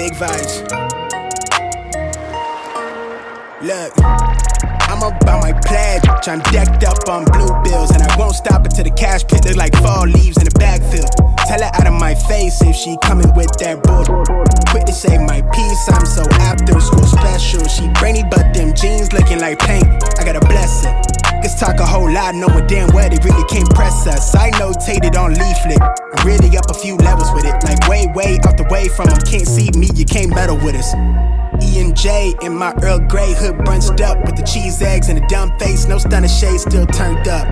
big vibes. Look, I'm about my pledge. I'm decked up on blue bills, and I won't stop until the cash pit look like fall leaves in the backfield. Tell her out of my face if she coming with that bull. Quick to say my piece, I'm so after school special. She brainy, but them jeans looking like paint. I gotta bless her. Niggas talk a whole lot, knowing damn well they really can't press us. I notated on leaflet. I'm really up a few levels with it. Like way out the way from them. Can't see me, you can't meddle with us. E and J in my Earl Grey hood bunched up with the cheese eggs and a dumb face, no stunner shade still turned up.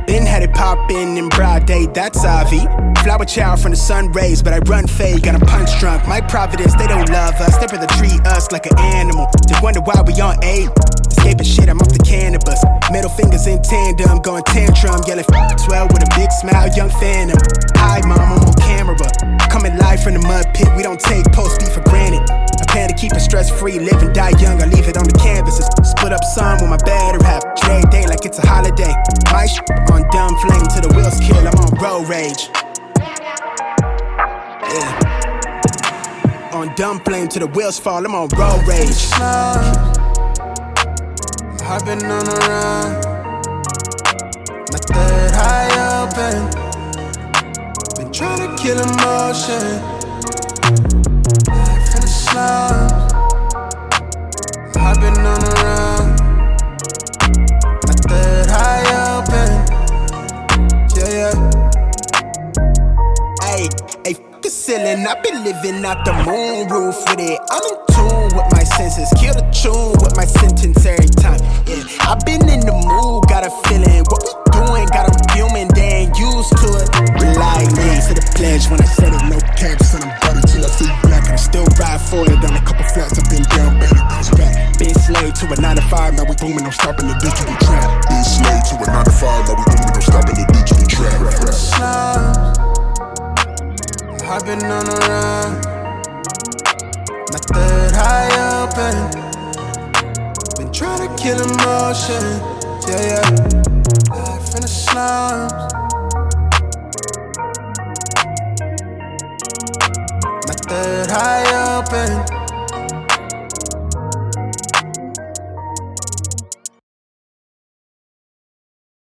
Been had it poppin' in broad day, that's Avi. Flower child from the sun rays, but I run fade, got a punch drunk. My providence, they don't love us, they rather treat us like an animal. They wonder why we on A. Escaping shit, I'm off the cannabis. Middle fingers in tandem, going tantrum, yelling swell with a big smile, young phantom. Hi mom, I'm on camera. Coming live from the mud pit, we don't take post-beat for granted. I plan to keep it stress-free, live and die young, I leave it on the canvases. Split up some with my better half, every day like it's a holiday. My shit on dumb flame till the wheels kill, I'm on road rage. Yeah. On dumb flame till the wheels fall, I'm on road rage. I've been on a run, my third eye open. Been trying to kill emotion. Life in the slums. I've been on a run, my third eye open. Yeah. Ay, fuck the ceiling, I've been living out the moon roof with it. I'm in tune with my senses, kill the tune with my sentence every time. Yeah, I've been in the mood, got a feeling. What we doing, got them fuming, they ain't used to it. Rely me to the pledge when I said it, no caps, and I'm buttered till I feel black. And I still ride for it on a couple flats, I've been down, better bounce back. Been slave to a 9 to 5, now we booming, no stopping the digital trap. Been slave to a 9 to 5, now we booming, no stopping the digital trap. I've been on a run, my third eye open. Been trying to kill emotion, yeah. Life in the slums. My third